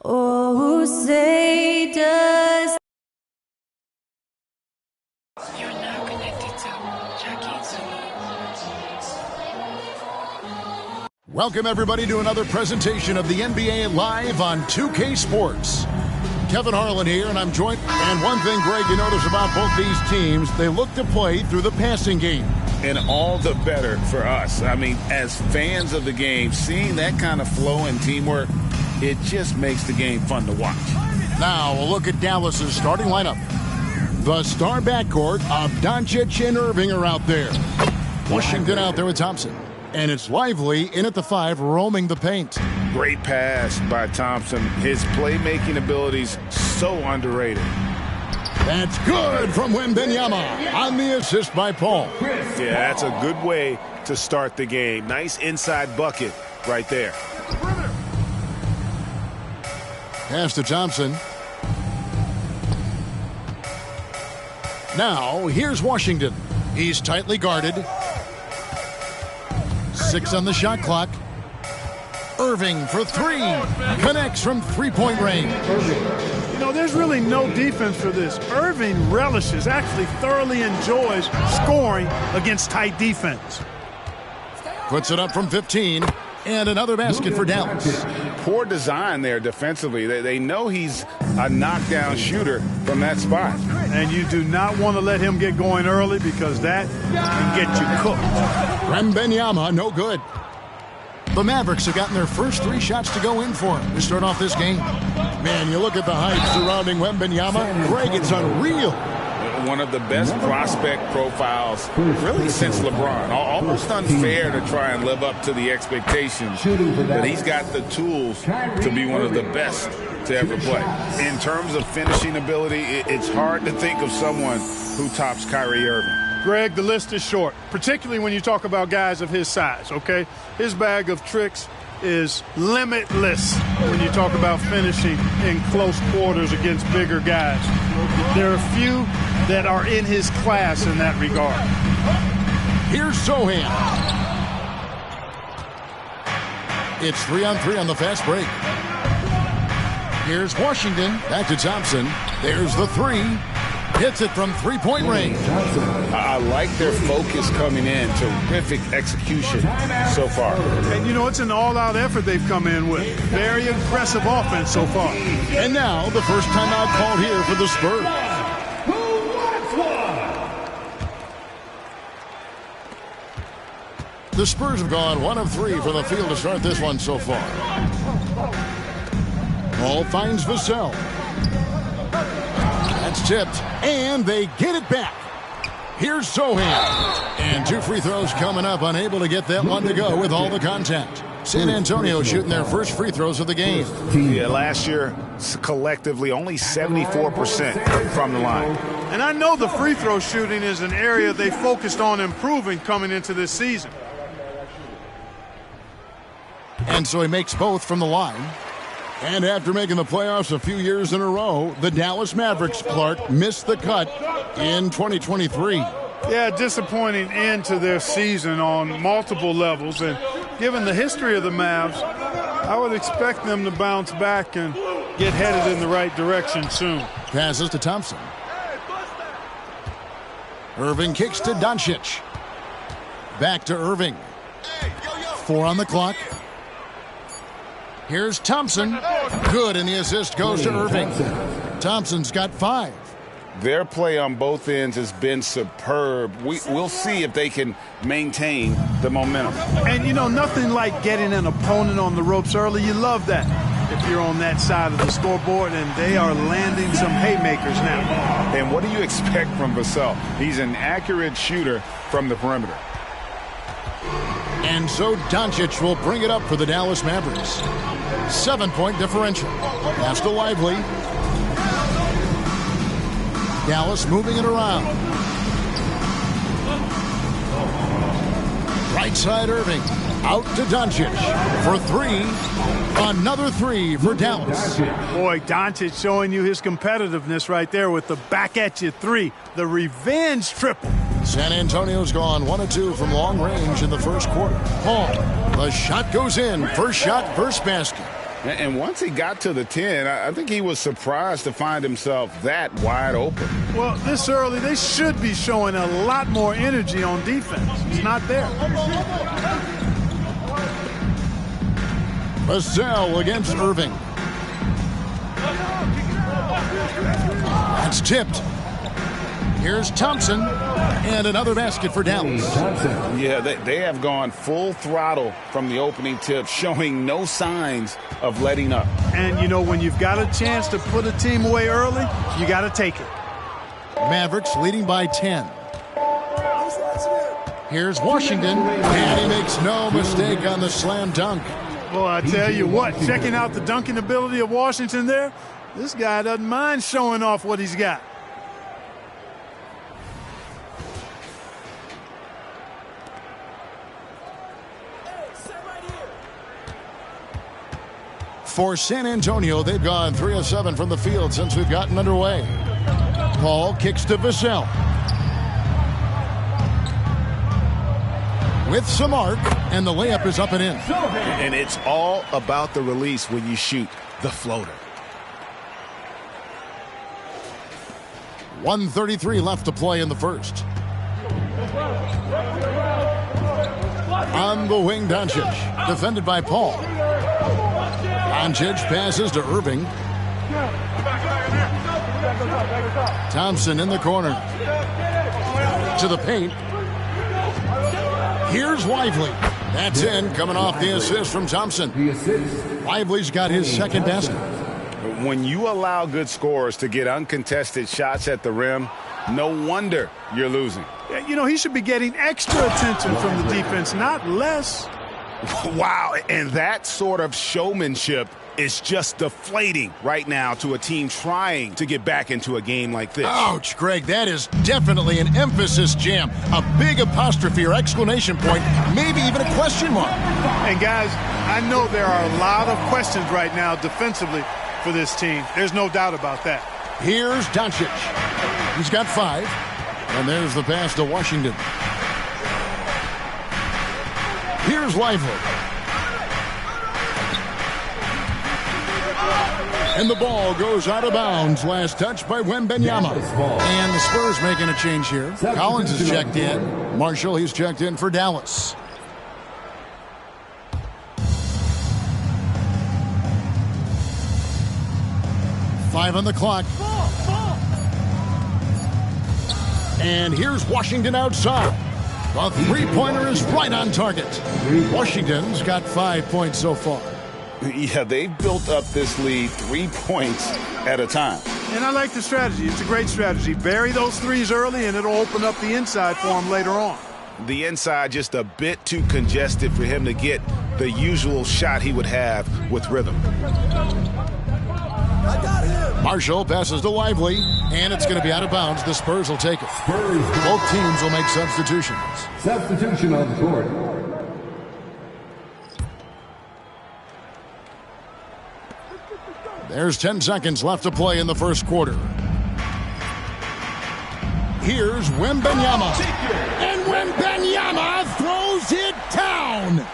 Oh, say does. You're now connected to Jackie. Welcome, everybody, to another presentation of the NBA Live on 2K Sports. Kevin Harlan here, and I'm joined. And one thing, Greg, you notice about both these teams, they look to play through the passing game. And all the better for us. I mean, as fans of the game, seeing that kind of flow and teamwork, it just makes the game fun to watch. Now, a look at Dallas's starting lineup. The star backcourt of Doncic and Irving are out there. Washington out there with Thompson. And it's Lively in at the 5, roaming the paint. Great pass by Thompson. His playmaking abilities so underrated. That's good from Wembanyama on the assist by Paul. Yeah, that's a good way to start the game. Nice inside bucket right there. Pass to Thompson. Now, here's Washington. He's tightly guarded. 6 on the shot clock. Irving for 3. Connects from three-point range. You know, there's really no defense for this. Irving relishes, actually thoroughly enjoys scoring against tight defense. Puts it up from 15. And another basket for Dallas. Poor design there defensively. They know he's a knockdown shooter from that spot. And you do not want to let him get going early because that can get you cooked. Wembanyama, no good. The Mavericks have gotten their first 3 shots to go in for him to start off this game. Man, you look at the hype surrounding Wembanyama. Greg, it's unreal. One of the best prospect profiles really since LeBron. Almost unfair to try and live up to the expectations, but he's got the tools to be one of the best to ever play. In terms of finishing ability, it's hard to think of someone who tops Kyrie Irving. Greg, the list is short, particularly when you talk about guys of his size, okay? His bag of tricks is limitless when you talk about finishing in close quarters against bigger guys. There are a few that are in his class in that regard. Here's Sohan. It's 3-on-3 on the fast break. Here's Washington. Back to Thompson. There's the 3. Hits it from three-point range. I like their focus coming in. Terrific execution so far. And, you know, it's an all-out effort they've come in with. Very aggressive offense so far. And now the first timeout called here for the Spurs. The Spurs have gone 1 of 3 from the field to start this one so far. Ball finds Vassell. That's tipped, and they get it back. Here's Sohan. And 2 free throws coming up, unable to get that one to go with all the contact. San Antonio shooting their first free throws of the game. Yeah, last year, collectively, only 74% from the line. And I know the free throw shooting is an area they focused on improving coming into this season. And so he makes both from the line. And after making the playoffs a few years in a row, the Dallas Mavericks, Clark, missed the cut in 2023. Yeah, disappointing end to their season on multiple levels. And given the history of the Mavs, I would expect them to bounce back and get headed in the right direction soon. Passes to Thompson. Irving kicks to Doncic. Back to Irving. 4 on the clock. Here's Thompson. Good, and the assist goes to Irving. Thompson's got 5. Their play on both ends has been superb. We'll see if they can maintain the momentum. And, you know, nothing like getting an opponent on the ropes early. You love that if you're on that side of the scoreboard, and they are landing some haymakers now. And what do you expect from Vassell? He's an accurate shooter from the perimeter. And so Doncic will bring it up for the Dallas Mavericks. 7-point differential. Pass to Lively. Dallas moving it around. Right side Irving. Out to Doncic for 3. Another 3 for Dallas. Boy, Doncic showing you his competitiveness right there with the back-at-you 3. The revenge triple. San Antonio's gone 1 of 2 from long range in the first quarter. Paul, the shot goes in. First shot, first basket. And once he got to the 10, I think he was surprised to find himself that wide open. Well, this early, they should be showing a lot more energy on defense. It's not there. Vassell against Irving. That's tipped. Here's Thompson, and another basket for Dallas. Yeah, they have gone full throttle from the opening tip, showing no signs of letting up. And, you know, when you've got a chance to put a team away early, you got to take it. Mavericks leading by 10. Here's Washington, and he makes no mistake on the slam dunk. Well, I tell you what, checking out the dunking ability of Washington there, this guy doesn't mind showing off what he's got. For San Antonio, they've gone 3 of 7 from the field since we've gotten underway. Paul kicks to Vassell. With some arc, and the layup is up and in. And it's all about the release when you shoot the floater. 1:33 left to play in the first. On the wing, Doncic, defended by Paul. Doncic passes to Irving. Thompson in the corner. To the paint. Here's Lively. That's in, coming off the assist from Thompson. Lively's got his second basket. When you allow good scorers to get uncontested shots at the rim, no wonder you're losing. You know, he should be getting extra attention from the defense, not less. Wow, and that sort of showmanship is just deflating right now to a team trying to get back into a game like this. Ouch, Greg, that is definitely an emphasis jam. A big apostrophe or exclamation point, maybe even a question mark. And guys, I know there are a lot of questions right now defensively for this team. There's no doubt about that. Here's Doncic. He's got 5. And there's the pass to Washington. Here's Lively. And the ball goes out of bounds. Last touch by Wembanyama. And the Spurs making a change here. Collins is checked in. Marshall, he's checked in for Dallas. Five on the clock. And here's Washington outside. The three-pointer is right on target. Washington's got 5 points so far. Yeah, they've built up this lead 3 points at a time. And I like the strategy. It's a great strategy. Bury those threes early, and it'll open up the inside for him later on. The inside just a bit too congested for him to get the usual shot he would have with rhythm. Marshall passes to Lively, and it's going to be out of bounds. The Spurs will take it. Both teams will make substitutions. Substitution on the court. There's 10 seconds left to play in the first quarter. Here's Wembanyama. And Wembanyama throws it down.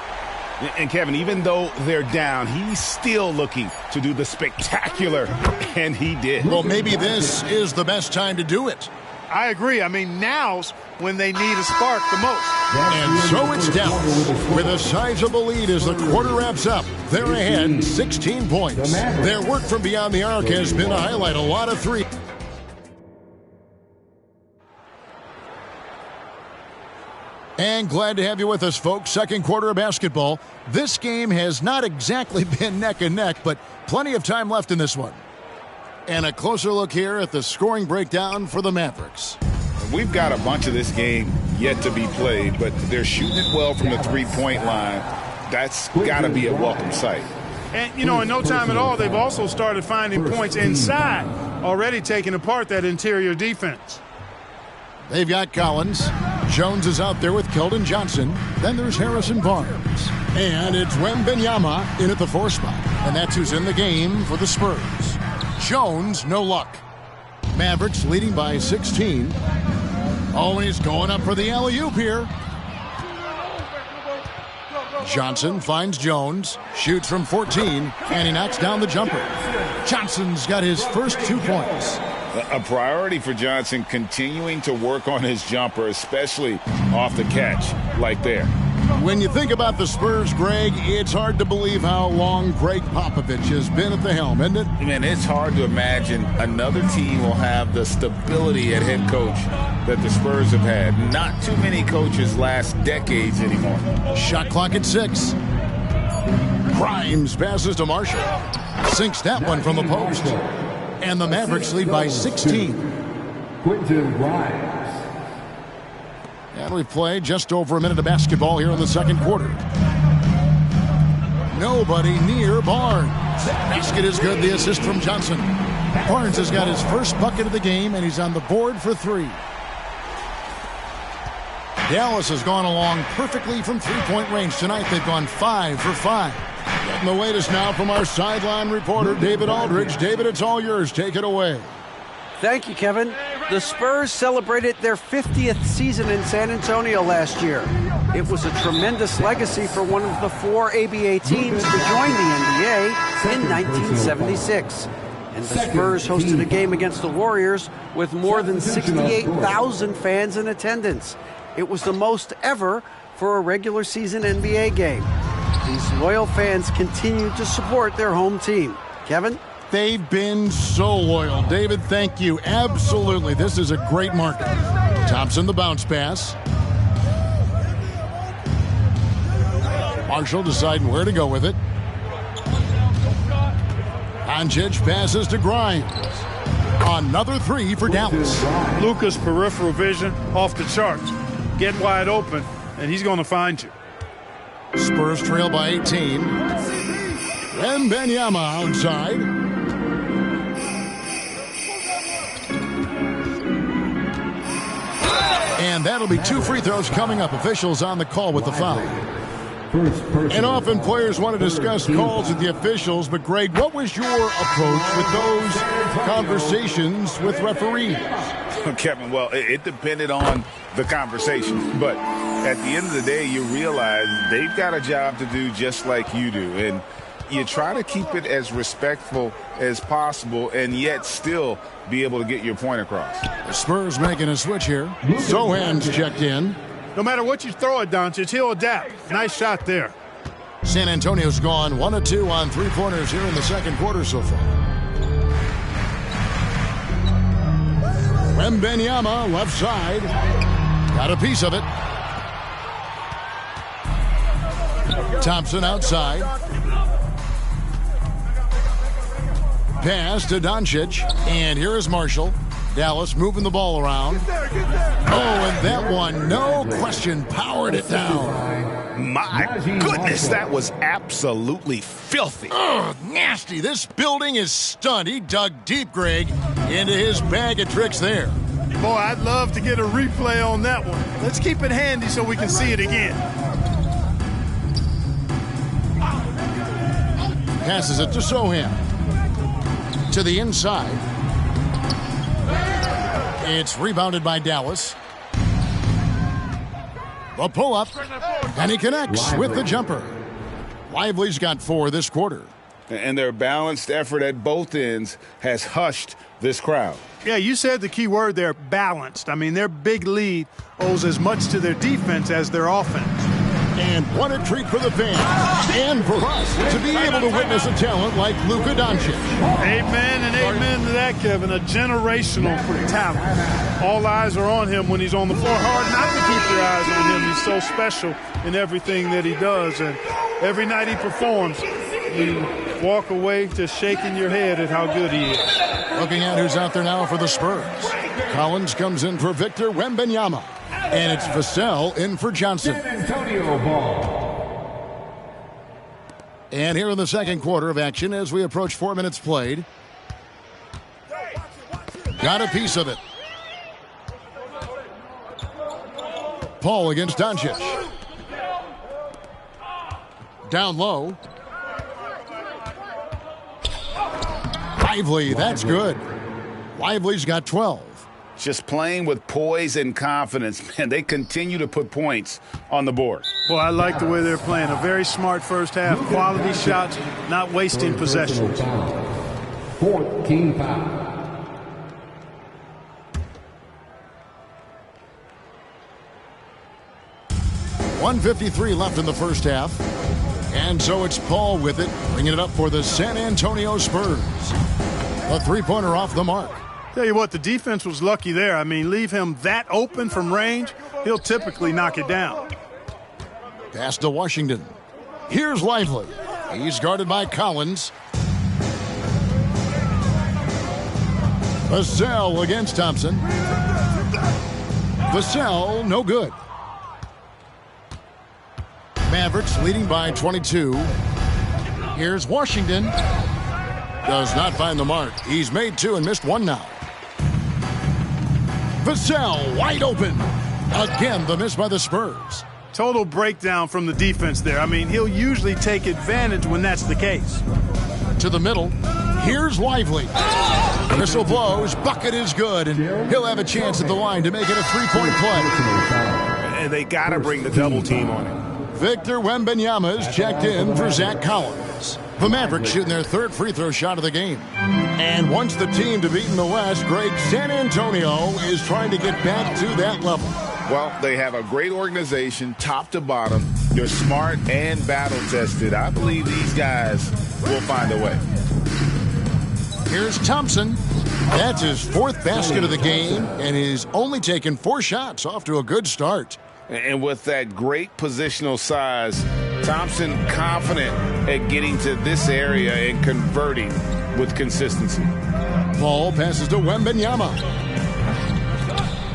And Kevin, even though they're down, he's still looking to do the spectacular, and he did. Well, maybe this is the best time to do it. I agree. I mean, now's when they need a spark the most. And so it's Dallas with a sizable lead as the quarter wraps up. They're ahead 16 points. Their work from beyond the arc has been a highlight. A lot of three. And glad to have you with us, folks. Second quarter of basketball. This game has not exactly been neck and neck, but plenty of time left in this one. And a closer look here at the scoring breakdown for the Mavericks. We've got a bunch of this game yet to be played, but they're shooting it well from the three-point line. That's got to be a welcome sight. And, you know, in no time at all, they've also started finding points inside, already taking apart that interior defense. They've got Collins. Jones is out there with Keldon Johnson. Then there's Harrison Barnes. And it's Wembanyama in at the 4 spot. And that's who's in the game for the Spurs. Jones, no luck. Mavericks leading by 16. Always going up for the alley-oop here. Johnson finds Jones, shoots from 14, and he knocks down the jumper. Johnson's got his first 2 points. A priority for Johnson, continuing to work on his jumper, especially off the catch like there. When you think about the Spurs, Greg, it's hard to believe how long Greg Popovich has been at the helm, isn't it? Man, it's hard to imagine another team will have the stability at head coach that the Spurs have had. Not too many coaches last decades anymore. Shot clock at 6. Grimes passes to Marshall. Sinks that one from the post. And the Mavericks lead by 16. Quentin Grimes. And we've played just over a minute of basketball here in the second quarter. Nobody near Barnes. Basket is good. The assist from Johnson. Barnes has got his first bucket of the game, and he's on the board for 3. Dallas has gone along perfectly from three-point range. Tonight they've gone 5 for 5. Getting the latest now from our sideline reporter, David Aldridge. David, it's all yours. Take it away. Thank you, Kevin. The Spurs celebrated their 50th season in San Antonio last year. It was a tremendous legacy for one of the 4 ABA teams to join the NBA in 1976. And the Spurs hosted a game against the Warriors with more than 68,000 fans in attendance. It was the most ever for a regular season NBA game. These loyal fans continue to support their home team. Kevin? They've been so loyal. David, thank you. Absolutely. This is a great market. Thompson, the bounce pass. Marshall deciding where to go with it. Doncic passes to Grimes. Another 3 for Dallas. Luka's peripheral vision off the charts. Get wide open, and he's going to find you. Spurs trail by 18. Wembanyama outside. And that'll be 2 free throws coming up. Officials on the call with the foul. And often players want to discuss calls with the officials, but Greg, what was your approach with those conversations with referees? Kevin, well, it depended on the conversation, but at the end of the day, you realize they've got a job to do just like you do, and you try to keep it as respectful as possible and yet still be able to get your point across. The Spurs making a switch here. Sohan's checked in. No matter what you throw at Doncic, he'll adapt. Nice shot there. San Antonio's gone 1 of 2 on 3-pointers here in the second quarter so far. Wembanyama, left side. Got a piece of it. Thompson outside. Pass to Doncic. And here is Marshall. Dallas moving the ball around. Oh, and that one, no question, powered it down. My goodness, that was absolutely filthy. Oh, nasty. This building is stunned. He dug deep, Greg, into his bag of tricks there. Boy, I'd love to get a replay on that one. Let's keep it handy so we can see it again. Passes it to Sohan. To the inside. It's rebounded by Dallas. The pull-up, and he connects with the jumper. Lively's got 4 this quarter. And their balanced effort at both ends has hushed this crowd. Yeah, you said the key word there, balanced. I mean, their big lead owes as much to their defense as their offense. And what a treat for the fans and for us to be able to witness a talent like Luka Doncic. Amen and amen to that, Kevin. A generational talent. All eyes are on him when he's on the floor. Hard not to keep your eyes on him. He's so special in everything that he does. And every night he performs, you walk away just shaking your head at how good he is. Looking at who's out there now for the Spurs. Collins comes in for Victor Wembanyama. And it's Vassell in for Johnson. Antonio ball. And here in the second quarter of action as we approach 4 minutes played. Got a piece of it. Paul against Doncic. Down low. Lively, that's good. Lively's got 12. Just playing with poise and confidence. Man, they continue to put points on the board. Well, I like the way they're playing. A very smart first half. Quality shots, not wasting possessions. 14 foul. .153 left in the first half. And so it's Paul with it, bringing it up for the San Antonio Spurs. A three-pointer off the mark. Tell you what, the defense was lucky there. I mean, leave him that open from range, he'll typically knock it down. Pass to Washington. Here's Lively. He's guarded by Collins. Vassell against Thompson. Vassell, no good. Mavericks leading by 22. Here's Washington. Does not find the mark. He's made two and missed one now. Vassell wide open. Again, the miss by the Spurs. Total breakdown from the defense there. I mean, he'll usually take advantage when that's the case. To the middle. Here's Lively. Whistle blows. Bucket is good. And he'll have a chance at the line to make it a three-point play. And they got to bring the double team on him. Victor Wembanyama is checked in for Zach Collins. The Mavericks shooting their third free throw shot of the game. And once the team to beat in the West, Greg, San Antonio is trying to get back to that level. Well, they have a great organization, top to bottom. They're smart and battle-tested. I believe these guys will find a way. Here's Thompson. That's his fourth basket of the game, and he's only taken 4 shots. Off to a good start. And with that great positional size, Thompson confident at getting to this area and converting with consistency. Ball passes to Wembanyama.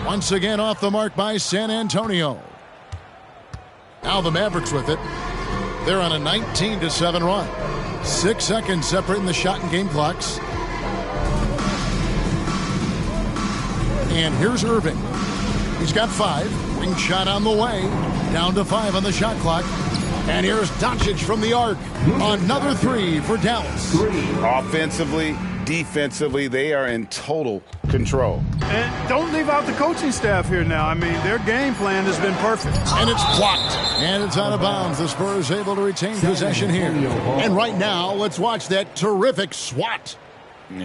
Once again off the mark by San Antonio. Now the Mavericks with it. They're on a 19-7 run. 6 seconds separating the shot and game clocks. And here's Irving. He's got 5. Wing shot on the way. Down to 5 on the shot clock. And here's Doncic from the arc. Another 3 for Dallas. Offensively, defensively, they are in total control. And don't leave out the coaching staff here now. I mean, their game plan has been perfect. And it's blocked. And it's out of bounds. The Spurs able to retain possession here. And right now, let's watch that terrific swat.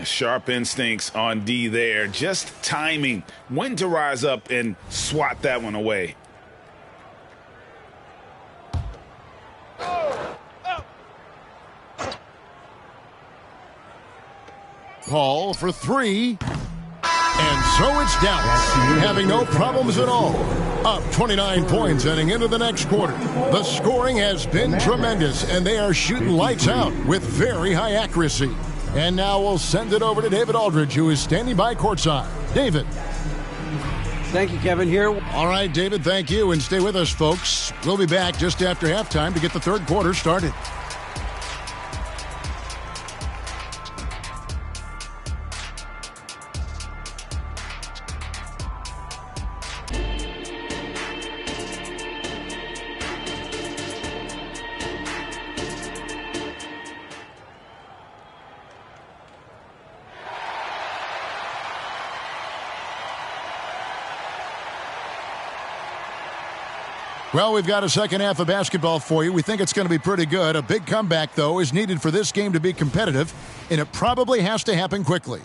Sharp instincts on D there. Just timing when to rise up and swat that one away. Paul for 3. And so it's Dallas, having no problems at all. Up 29 points heading into the next quarter. The scoring has been tremendous, and they are shooting lights out with very high accuracy. And now we'll send it over to David Aldridge, who is standing by courtside. David. Thank you, Kevin. Here. All right, David, thank you. And stay with us, folks. We'll be back just after halftime to get the third quarter started. Well, we've got a second half of basketball for you. We think it's going to be pretty good. A big comeback, though, is needed for this game to be competitive, and it probably has to happen quickly.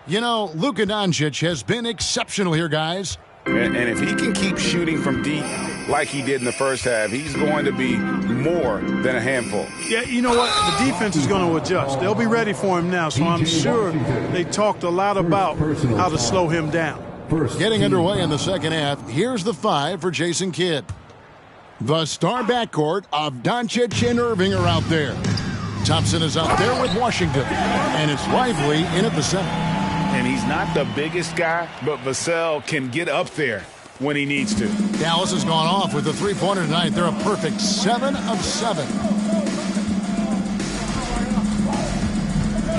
You know, Luka Doncic has been exceptional here, guys. And if he can keep shooting from deep like he did in the first half, he's going to be more than a handful. Yeah, you know what? The defense is going to adjust. They'll be ready for him now, so I'm sure they talked a lot about how to slow him down. Getting underway in the second half, here's the 5 for Jason Kidd. The star backcourt of Doncic and Irving are out there. Thompson is out there with Washington, and it's Lively in at the center. And he's not the biggest guy, but Vassell can get up there when he needs to. Dallas has gone off with a three-pointer tonight. They're a perfect 7 of 7.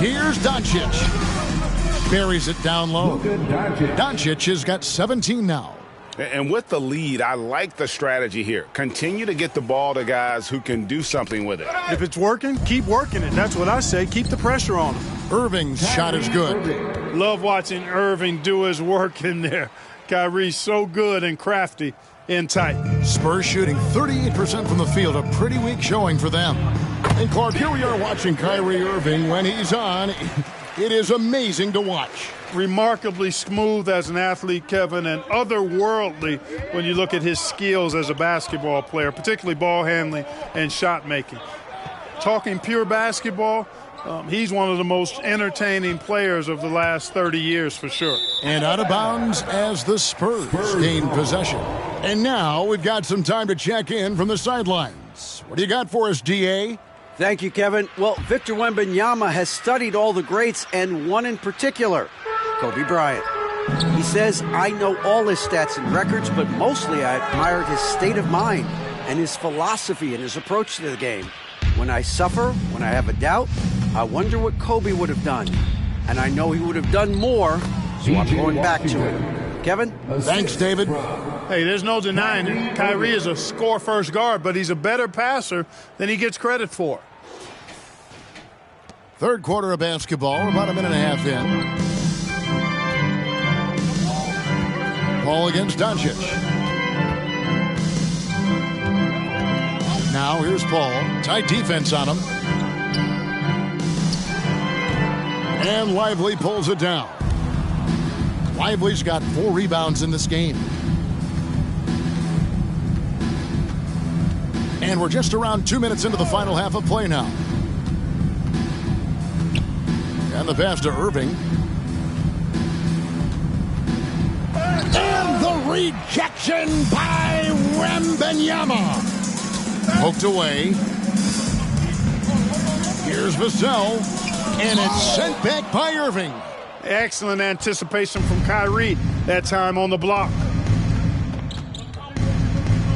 Here's Doncic. Buries it down low. Doncic has got 17 now. And with the lead, I like the strategy here. Continue to get the ball to guys who can do something with it. If it's working, keep working it. That's what I say. Keep the pressure on him. Irving's shot is good. Love watching Irving do his work in there. Kyrie's so good and crafty. in tight. Spurs shooting 38% from the field, a pretty weak showing for them. And Clark, here we are watching Kyrie Irving. When he's on, it is amazing to watch. Remarkably smooth as an athlete, Kevin, and otherworldly when you look at his skills as a basketball player, particularly ball handling and shot making. Talking pure basketball, he's one of the most entertaining players of the last 30 years for sure. And out of bounds as the Spurs gain possession. And now we've got some time to check in from the sidelines. What do you got for us, DA? Thank you, Kevin. Well, Victor Wembanyama has studied all the greats and one in particular, Kobe Bryant. He says, I know all his stats and records, but mostly I admired his state of mind and his philosophy and his approach to the game. When I suffer, when I have a doubt, I wonder what Kobe would have done. And I know he would have done more, so I'm going back to it. Kevin? Thanks, David. Hey, there's no denying it. Kyrie is a score-first guard, but he's a better passer than he gets credit for. Third quarter of basketball, about a minute and a half in. Ball against Doncic. Now here's Paul. Tight defense on him. And Lively pulls it down. Lively's got 4 rebounds in this game. And we're just around 2 minutes into the final half of play now. And the pass to Irving. And the rejection by Wembanyama. Poked away. Here's Vassell. And it's sent back by Irving. Excellent anticipation from Kyrie that time on the block.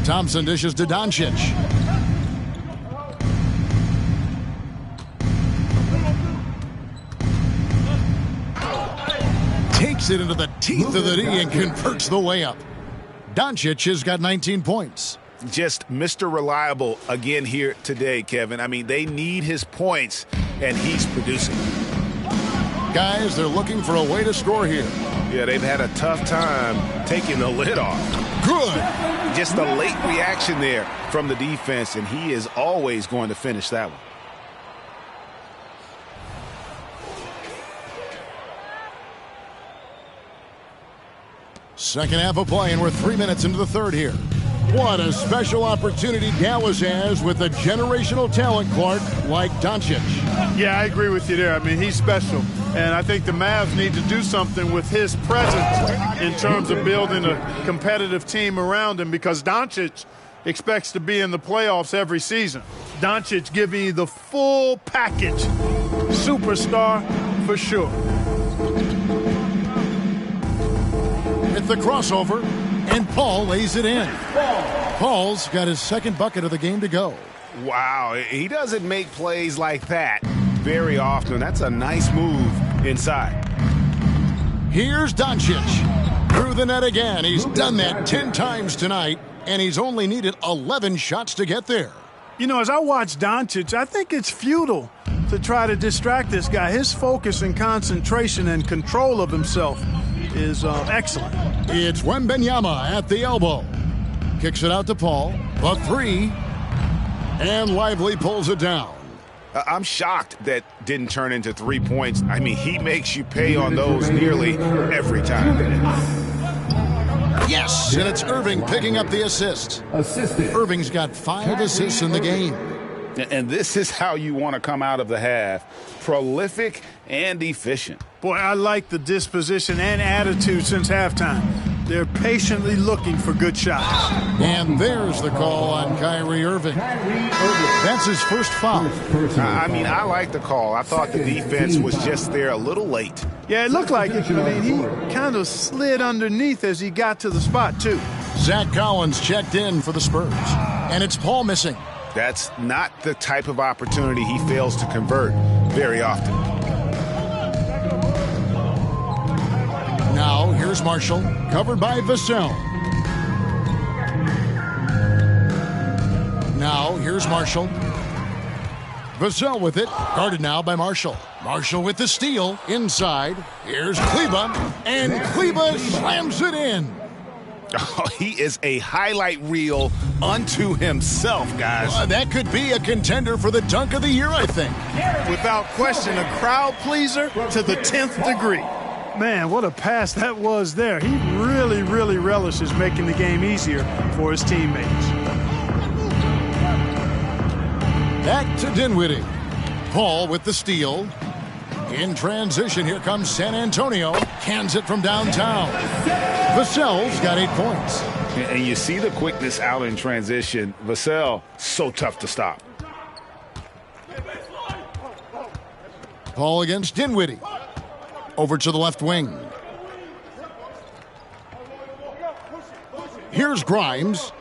Thompson dishes to Doncic. Takes it into the teeth of the D and converts the layup. Doncic has got 19 points. Just Mr. Reliable again here today, Kevin. I mean, they need his points, and he's producing. Guys, they're looking for a way to score here. Yeah, they've had a tough time taking the lid off. Good. Just a late reaction there from the defense, and he is always going to finish that one. Second half of play, and we're 3 minutes into the third here. What a special opportunity Dallas has with a generational talent, Clark, like Doncic. Yeah, I agree with you there. I mean, he's special. And I think the Mavs need to do something with his presence in terms of building a competitive team around him, because Doncic expects to be in the playoffs every season. Doncic giving you the full package. Superstar for sure. It's the crossover, and Paul lays it in. Paul's got his second bucket of the game to go. Wow, he doesn't make plays like that very often. That's a nice move inside. Here's Doncic. Through the net again. He's done that 10 times tonight, and he's only needed 11 shots to get there. You know, as I watch Doncic, I think it's futile to try to distract this guy. His focus and concentration and control of himself is excellent. It's Wembanyama at the elbow. Kicks it out to Paul. A 3. And Lively pulls it down. I'm shocked that didn't turn into 3 points. I mean, he makes you pay on those nearly every time. Yes, and it's Irving picking up the assist. Irving's got 5 assists in the game. And this is how you want to come out of the half. Prolific and efficient. Boy, I like the disposition and attitude since halftime. They're patiently looking for good shots. And there's the call on Kyrie Irving. That's his first foul. I mean, I like the call. I thought the defense was just there a little late. Yeah, it looked like it. I mean, he kind of slid underneath as he got to the spot, too. Zach Collins checked in for the Spurs. And it's Paul missing. That's not the type of opportunity he fails to convert very often. Now, here's Marshall, covered by Vassell. Now, here's Marshall. Vassell with it, guarded now by Marshall. Marshall with the steal, inside. Here's Kleba, and Kleba slams it in. Oh, he is a highlight reel unto himself, guys. That could be a contender for the dunk of the year, I think. Without question, a crowd pleaser to the 10th degree. Man, what a pass that was there. He really, really relishes making the game easier for his teammates. Back to Dinwiddie. Paul with the steal. In transition, here comes San Antonio. Cans it from downtown. Vassell's got 8 points. And you see the quickness out in transition. Vassell, so tough to stop. Paul against Dinwiddie. Over to the left wing. Here's Grimes.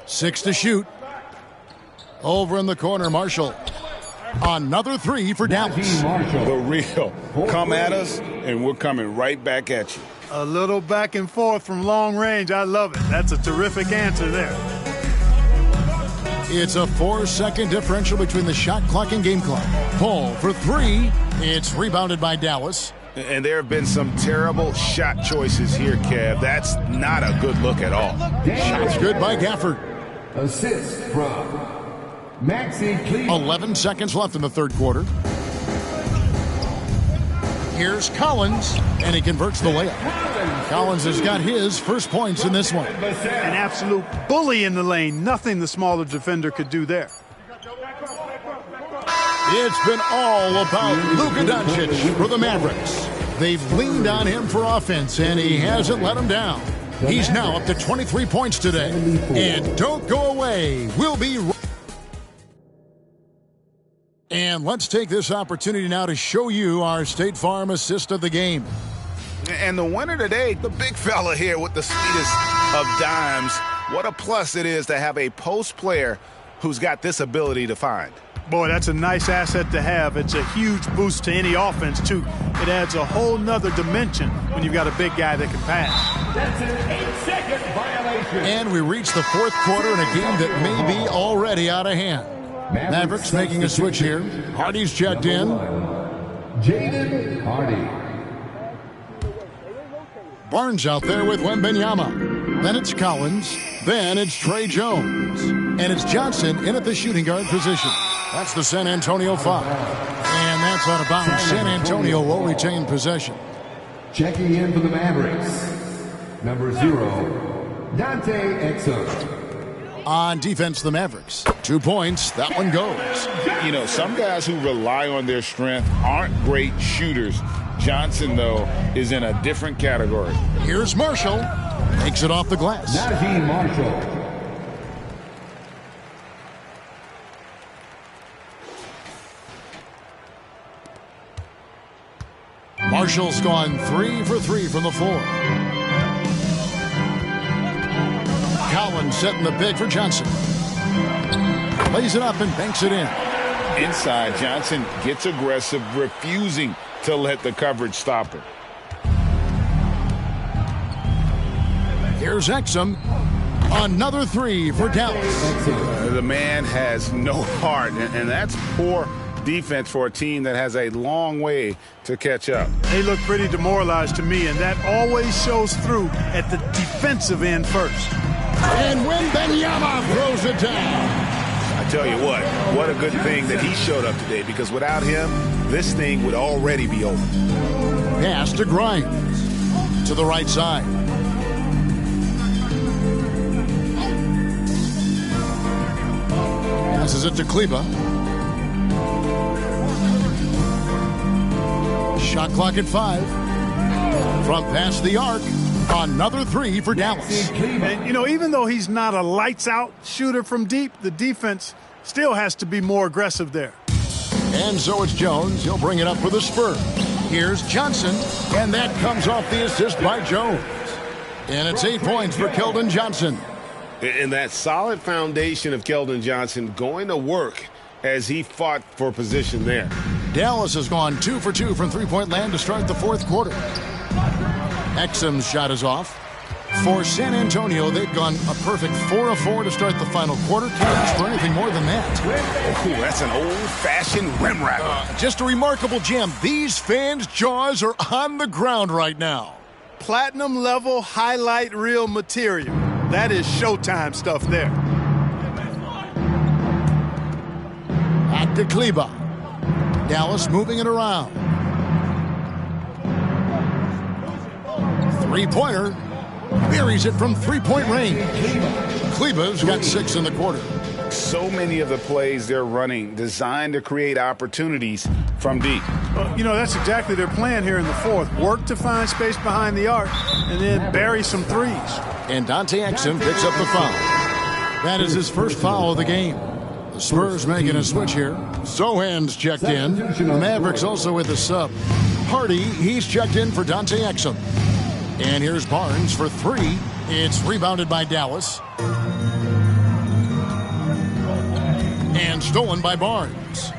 6 to shoot. Over in the corner, Marshall. Another 3 for Dallas. The real. Come at us, and we're coming right back at you. A little back and forth from long range. I love it. That's a terrific answer there. It's a 4-second differential between the shot clock and game clock. Paul for 3. It's rebounded by Dallas. And there have been some terrible shot choices here, Kev. That's not a good look at all. Shots good by Gafford. Assist from Maxi Cleveland. 11 seconds left in the third quarter. Here's Collins, and he converts the layup. Collins has got his first points in this one. An absolute bully in the lane. Nothing the smaller defender could do there. It's been all about Luka Doncic for the Mavericks. They've leaned on him for offense, and he hasn't let them down. He's now up to 23 points today. And don't go away. We'll be right. And let's take this opportunity now to show you our State Farm assist of the game. And the winner today, the big fella here with the sweetest of dimes. What a plus it is to have a post player who's got this ability to find. Boy, that's a nice asset to have. It's a huge boost to any offense, too. It adds a whole nother dimension when you've got a big guy that can pass. That's an 8-second violation. And we reach the fourth quarter in a game that may be already out of hand. Mavericks making a switch here. Hardy's checked in. Jaden Hardy. Barnes out there with Wembanyama. Then it's Collins. Then it's Trey Jones. And it's Johnson in at the shooting guard position. That's the San Antonio foul. And that's out of bounds. San Antonio will retain possession. Checking in for the Mavericks. Number 0, Dante Exum. On defense, the Mavericks. 2 points. That one goes. You know, some guys who rely on their strength aren't great shooters. Johnson, though, is in a different category. Here's Marshall. Takes it off the glass. Najee Marshall. Marshall's gone 3 for 3 from the floor. Collins setting the pick for Johnson. Lays it up and banks it in. Inside, Johnson gets aggressive, refusing to let the coverage stop him. Here's Exum. Another 3 for Dallas. The man has no heart, and that's poor defense for a team that has a long way to catch up. They look pretty demoralized to me, and that always shows through at the defensive end first. And Wembanyama throws it down. I tell you what a good thing that he showed up today, because without him, this thing would already be over. Pass to Grimes. To the right side. Passes it to Kleba. Shot clock at 5. From past the arc. Another 3 for Dallas. And, you know, even though he's not a lights-out shooter from deep, the defense still has to be more aggressive there. And so it's Jones. He'll bring it up for the Spurs. Here's Johnson, and that comes off the assist by Jones. And it's 8 points for Keldon Johnson. And that solid foundation of Keldon Johnson going to work as he fought for position there. Dallas has gone 2 for 2 from three-point land to start the fourth quarter. Exum's shot is off. For San Antonio, they've gone a perfect 4 of 4 to start the final quarter. Can't ask for anything more than that. Ooh, that's an old-fashioned rim rattler. Just a remarkable jam. These fans' jaws are on the ground right now. platinum level highlight reel material. That is Showtime stuff there. Back to Kleba. Dallas moving it around. Three-pointer. Buries it from three-point range. Kleba's got 6 in the quarter. So many of the plays they're running designed to create opportunities from deep. You know, that's exactly their plan here in the fourth. Work to find space behind the arc and then bury some threes. And Dante Exum picks up the foul. That is his first foul of the game. The Spurs making a switch here. Sohan's checked in. The Mavericks also with a sub. Hardy, he's checked in for Dante Exum. And here's Barnes for 3. It's rebounded by Dallas. And stolen by Barnes.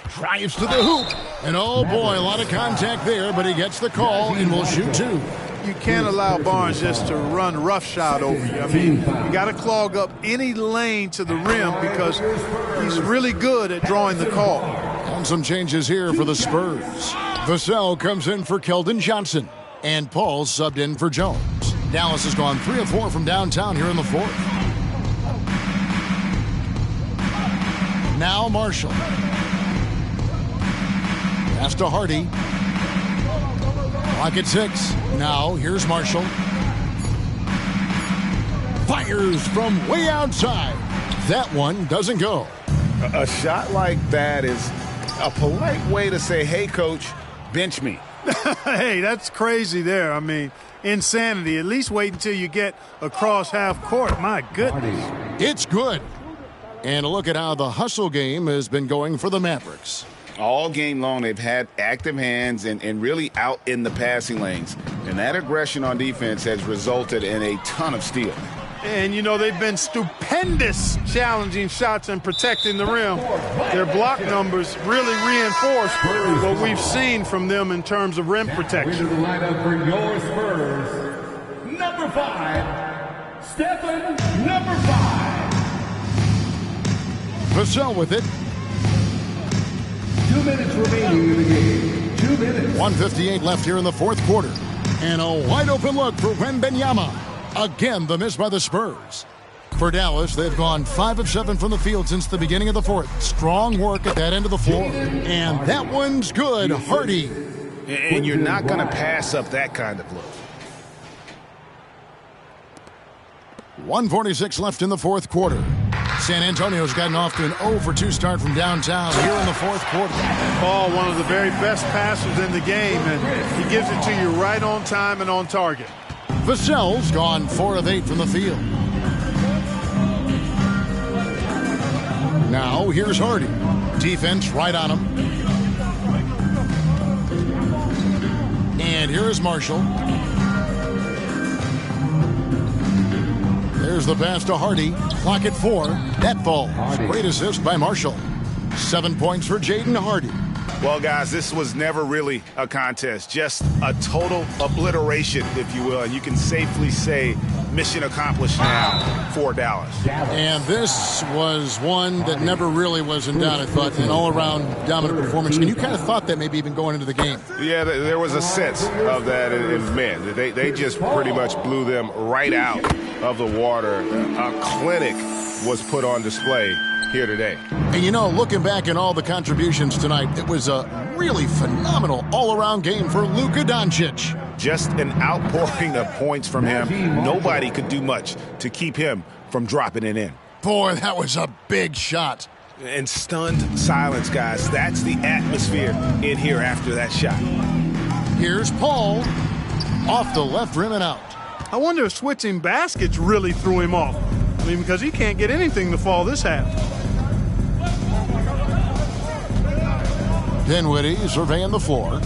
Drives to the hoop. And oh boy, a lot of contact there, but he gets the call and will shoot 2. You can't allow Barnes just to run roughshod over you. I mean, you got to clog up any lane to the rim because he's really good at drawing the call. And some changes here for the Spurs. Vassell comes in for Keldon Johnson. And Paul subbed in for Jones. Dallas has gone 3 of 4 from downtown here in the fourth. Now Marshall. Pass to Hardy. Clock at 6. Now here's Marshall. Fires from way outside. That one doesn't go. A shot like that is a polite way to say, hey, coach, bench me. Hey, that's crazy there. I mean, insanity. At least wait until you get across half court. My goodness. It's good. And a look at how the hustle game has been going for the Mavericks. All game long, they've had active hands and really out in the passing lanes. And that aggression on defense has resulted in a ton of steals. And, you know, they've been stupendous challenging shots and protecting the rim. Their block numbers really reinforce what we've seen from them in terms of rim protection. Into the lineup for your Spurs, number 5, Stephen, number 5. Vassell with it. 2 minutes remaining in the game. 2 minutes. 1:58 left here in the fourth quarter. And a wide open look for Wembanyama. Again, the miss by the Spurs. For Dallas, they've gone 5 of 7 from the field since the beginning of the fourth. Strong work at that end of the floor. And that one's good. Hardy. And you're not going to pass up that kind of look. 1:46 left in the fourth quarter. San Antonio's gotten off to an 0 for 2 start from downtown here in the fourth quarter. Paul, one of the very best passers in the game, and he gives it to you right on time and on target. Vassell's gone 4 of 8 from the field. Now here's Hardy. Defense right on him. And here is Marshall. There's the pass to Hardy. Clock at 4. That falls. Great assist by Marshall. 7 points for Jaden Hardy. Well, guys, this was never really a contest. Just a total obliteration, if you will. And you can safely say mission accomplished now for Dallas. And this was one that never really was in doubt, I thought. An all-around dominant performance. And you kind of thought that maybe even going into the game. Yeah, there was a sense of that in men. They just pretty much blew them right out of the water. A clinic was put on display here today. And you know, looking back at all the contributions tonight, it was a really phenomenal all-around game for Luka Doncic. Just an outpouring of points from him. Nobody could do much to keep him from dropping it in. Boy, that was a big shot. And stunned silence, guys. That's the atmosphere in here after that shot. Here's Paul. Off the left rim and out. I wonder if switching baskets really threw him off. I mean, because he can't get anything to fall this half. Dinwiddie surveying the floor.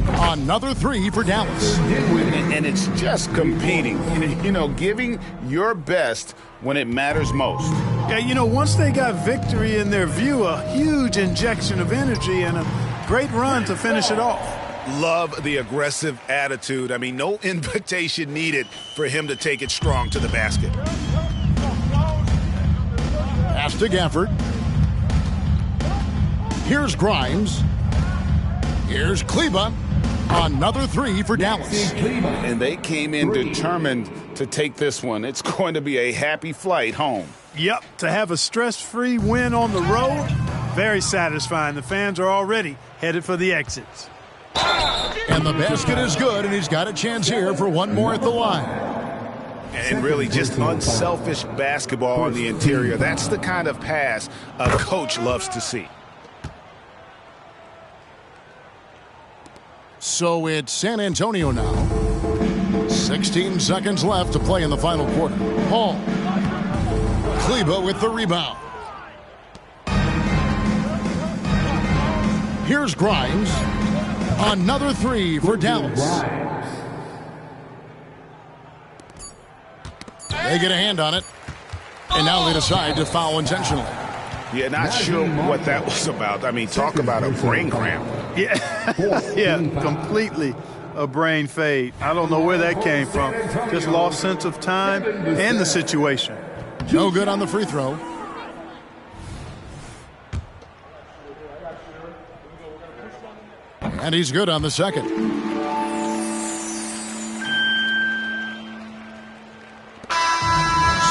Another 3 for Dallas. And it's just competing. You know, giving your best when it matters most. Yeah, you know, once they got victory in their view, a huge injection of energy and a great run to finish it off. Love the aggressive attitude. I mean, no invitation needed for him to take it strong to the basket. Pass to Gafford. Here's Grimes. Here's Kleba. Another three for Dallas. And they came in determined to take this one. It's going to be a happy flight home. Yep, to have a stress-free win on the road, very satisfying. The fans are already headed for the exits. And the basket is good, and he's got a chance here for one more at the line. And really just unselfish basketball on the interior. That's the kind of pass a coach loves to see. So it's San Antonio now. 16 seconds left to play in the final quarter. Hall. Kleba with the rebound. Here's Grimes. Another three for Dallas. They get a hand on it. And now they decide to foul intentionally. Yeah, not sure what that was about. I mean, talk about a brain cramp. Yeah, completely a brain fade. I don't know where that came from. Just lost sense of time and the situation. No good on the free throw. And he's good on the second.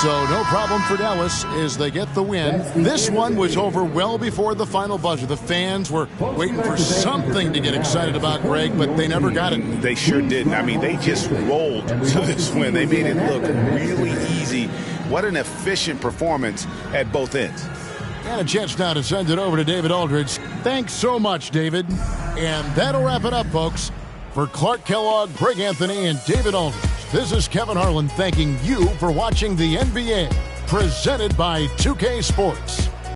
So no problem for Dallas as they get the win. This one was over well before the final buzzer. The fans were waiting for something to get excited about, Greg, but they never got it. They sure didn't. I mean, they just rolled to this win. They made it look really easy. What an efficient performance at both ends. And a chance now to send it over to David Aldridge. Thanks so much, David. And that'll wrap it up, folks. For Clark Kellogg, Greg Anthony, and David Aldridge, this is Kevin Harlan thanking you for watching the NBA, presented by 2K Sports.